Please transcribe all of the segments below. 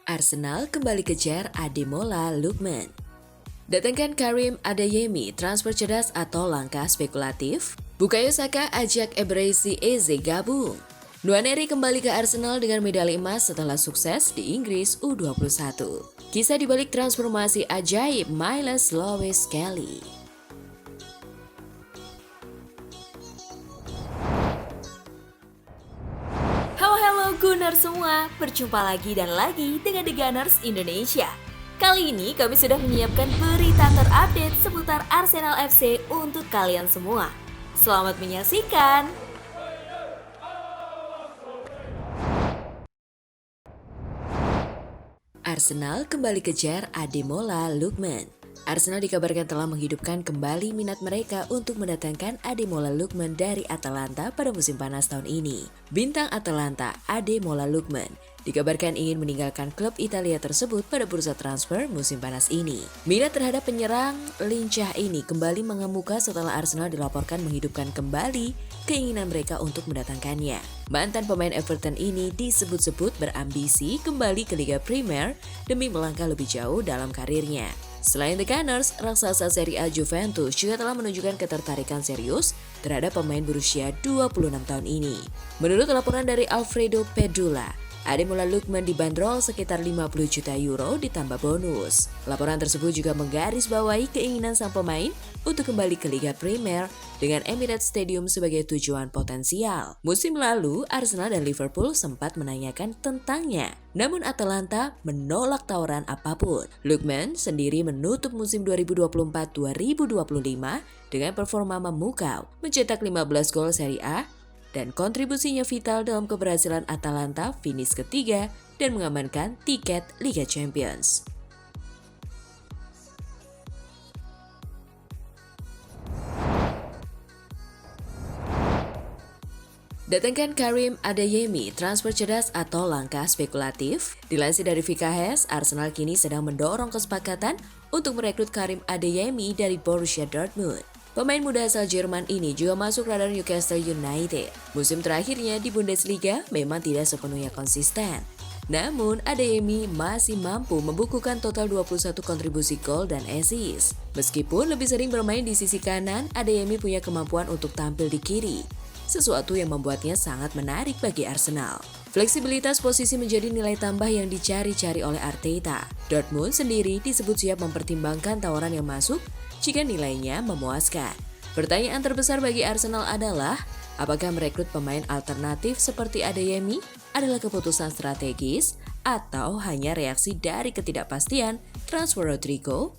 Arsenal kembali kejar Ademola Lookman. Datangkan Karim Adeyemi, transfer cerdas atau langkah spekulatif? Bukayo Saka ajak Eberechi Eze gabung. Nwaneri kembali ke Arsenal dengan medali emas setelah sukses di Inggris U21. Kisah dibalik transformasi ajaib Miles Lewis Kelly. Halo Gunners semua, berjumpa lagi dan lagi dengan The Gunners Indonesia. Kali ini kami sudah menyiapkan berita terupdate seputar Arsenal FC untuk kalian semua. Selamat menyaksikan! Arsenal kembali kejar Ademola Lookman. Arsenal dikabarkan telah menghidupkan kembali minat mereka untuk mendatangkan Ademola Lookman dari Atalanta pada musim panas tahun ini. Bintang Atalanta, Ademola Lookman, dikabarkan ingin meninggalkan klub Italia tersebut pada bursa transfer musim panas ini. Minat terhadap penyerang lincah ini kembali mengemuka setelah Arsenal dilaporkan menghidupkan kembali keinginan mereka untuk mendatangkannya. Mantan pemain Everton ini disebut-sebut berambisi kembali ke Liga Premier demi melangkah lebih jauh dalam karirnya. Selain The Gunners, raksasa Serie A Juventus juga telah menunjukkan ketertarikan serius terhadap pemain berusia 26 tahun ini. Menurut laporan dari Alfredo Pedula, Ademola Lookman dibanderol sekitar 50 juta euro ditambah bonus. Laporan tersebut juga menggarisbawahi keinginan sang pemain untuk kembali ke Liga Premier dengan Emirates Stadium sebagai tujuan potensial. Musim lalu, Arsenal dan Liverpool sempat menanyakan tentangnya, namun Atalanta menolak tawaran apapun. Lookman sendiri menutup musim 2024-2025 dengan performa memukau, mencetak 15 gol Serie A, dan kontribusinya vital dalam keberhasilan Atalanta finish ketiga dan mengamankan tiket Liga Champions. Datangkan Karim Adeyemi, transfer cerdas atau langkah spekulatif? Dilansir dari VKS, Arsenal kini sedang mendorong kesepakatan untuk merekrut Karim Adeyemi dari Borussia Dortmund. Pemain muda asal Jerman ini juga masuk radar Newcastle United. Musim terakhirnya di Bundesliga memang tidak sepenuhnya konsisten. Namun, Adeyemi masih mampu membukukan total 21 kontribusi gol dan assist. Meskipun lebih sering bermain di sisi kanan, Adeyemi punya kemampuan untuk tampil di kiri, sesuatu yang membuatnya sangat menarik bagi Arsenal. Fleksibilitas posisi menjadi nilai tambah yang dicari-cari oleh Arteta. Dortmund sendiri disebut siap mempertimbangkan tawaran yang masuk jika nilainya memuaskan. Pertanyaan terbesar bagi Arsenal adalah, apakah merekrut pemain alternatif seperti Adeyemi adalah keputusan strategis atau hanya reaksi dari ketidakpastian transfer Rodrigo?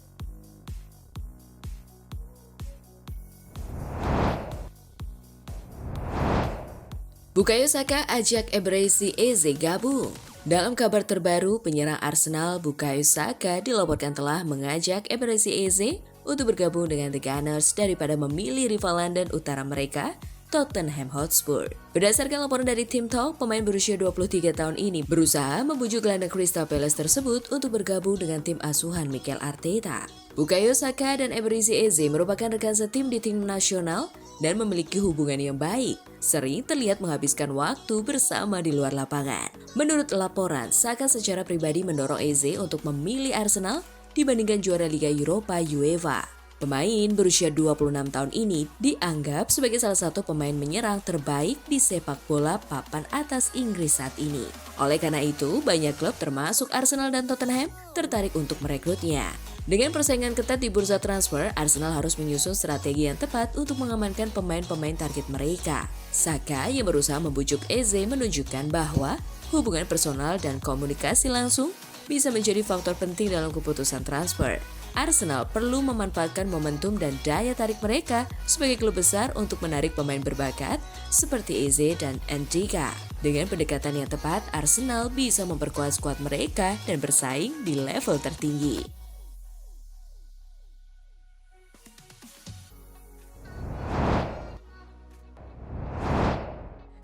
Bukayo Saka ajak Eberechi Eze gabung. Dalam kabar terbaru, penyerang Arsenal Bukayo Saka dilaporkan telah mengajak Eberechi Eze untuk bergabung dengan The Gunners daripada memilih rival London utara mereka, Tottenham Hotspur. Berdasarkan laporan dari Tim Talk, pemain berusia 23 tahun ini berusaha membujuk gelandang Crystal Palace tersebut untuk bergabung dengan tim asuhan Mikel Arteta. Bukayo Saka dan Eberechi Eze merupakan rekan setim di tim nasional dan memiliki hubungan yang baik, sering terlihat menghabiskan waktu bersama di luar lapangan. Menurut laporan, Saka secara pribadi mendorong Eze untuk memilih Arsenal dibandingkan juara Liga Eropa UEFA. Pemain berusia 26 tahun ini dianggap sebagai salah satu pemain menyerang terbaik di sepak bola papan atas Inggris saat ini. Oleh karena itu, banyak klub termasuk Arsenal dan Tottenham tertarik untuk merekrutnya. Dengan persaingan ketat di bursa transfer, Arsenal harus menyusun strategi yang tepat untuk mengamankan pemain-pemain target mereka. Saka yang berusaha membujuk Eze menunjukkan bahwa hubungan personal dan komunikasi langsung bisa menjadi faktor penting dalam keputusan transfer. Arsenal perlu memanfaatkan momentum dan daya tarik mereka sebagai klub besar untuk menarik pemain berbakat seperti Eze dan Ndika. Dengan pendekatan yang tepat, Arsenal bisa memperkuat skuad mereka dan bersaing di level tertinggi.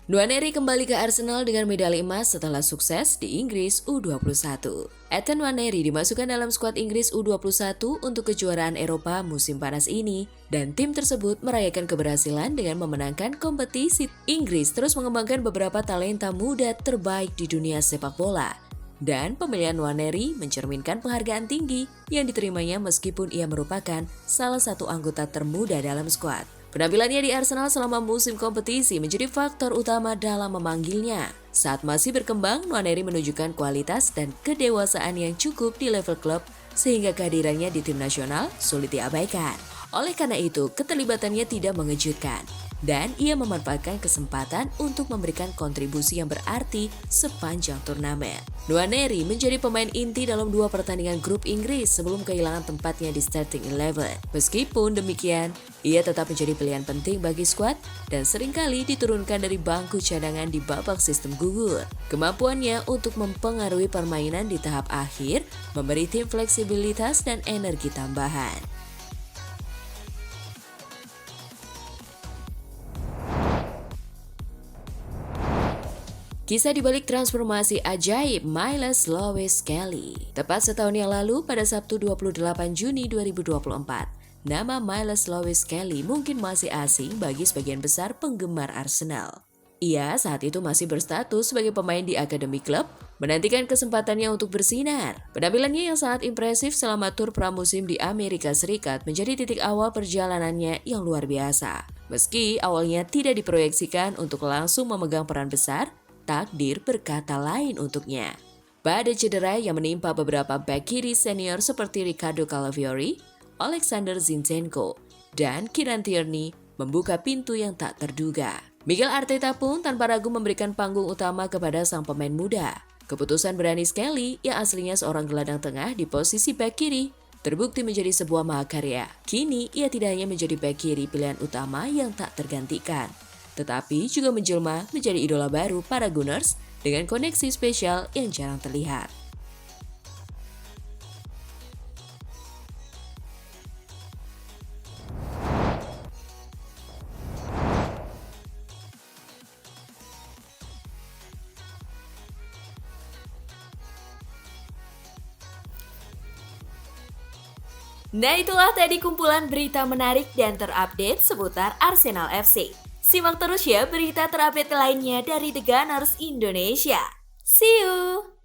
Nwaneri kembali ke Arsenal dengan medali emas setelah sukses di Inggris U21. Ethan Nwaneri dimasukkan dalam skuad Inggris U21 untuk kejuaraan Eropa musim panas ini, dan tim tersebut merayakan keberhasilan dengan memenangkan kompetisi. Inggris terus mengembangkan beberapa talenta muda terbaik di dunia sepak bola, Dan pemilihan Nwaneri mencerminkan penghargaan tinggi yang diterimanya meskipun ia merupakan salah satu anggota termuda dalam skuad. Penampilannya di Arsenal selama musim kompetisi menjadi faktor utama dalam memanggilnya. Saat masih berkembang, Nwaneri menunjukkan kualitas dan kedewasaan yang cukup di level klub sehingga kehadirannya di tim nasional sulit diabaikan. Oleh karena itu, keterlibatannya tidak mengejutkan. Dan ia memanfaatkan kesempatan untuk memberikan kontribusi yang berarti sepanjang turnamen. Nwaneri menjadi pemain inti dalam 2 pertandingan grup Inggris sebelum kehilangan tempatnya di starting 11. Meskipun demikian, ia tetap menjadi pilihan penting bagi skuad dan seringkali diturunkan dari bangku cadangan di babak sistem gugur. Kemampuannya untuk mempengaruhi permainan di tahap akhir memberi tim fleksibilitas dan energi tambahan. Kisah dibalik transformasi ajaib Miles Lewis Kelly. Tepat setahun yang lalu, pada Sabtu 28 Juni 2024, nama Miles Lewis Kelly mungkin masih asing bagi sebagian besar penggemar Arsenal. Ia saat itu masih berstatus sebagai pemain di akademi klub, menantikan kesempatannya untuk bersinar. Penampilannya yang sangat impresif selama tur pramusim di Amerika Serikat menjadi titik awal perjalanannya yang luar biasa. Meski awalnya tidak diproyeksikan untuk langsung memegang peran besar, takdir berkata lain untuknya. Badai cedera yang menimpa beberapa bek kiri senior seperti Ricardo Calafiori, Alexander Zinchenko, dan Kieran Tierney membuka pintu yang tak terduga. Mikel Arteta pun tanpa ragu memberikan panggung utama kepada sang pemain muda. Keputusan berani Kelly yang aslinya seorang gelandang tengah di posisi bek kiri terbukti menjadi sebuah mahakarya. Kini ia tidak hanya menjadi bek kiri pilihan utama yang tak tergantikan, tetapi juga menjelma menjadi idola baru para Gunners dengan koneksi spesial yang jarang terlihat. Nah, itulah tadi kumpulan berita menarik dan terupdate seputar Arsenal FC. Simak terus ya berita terupdate lainnya dari The Gunners Indonesia. See you!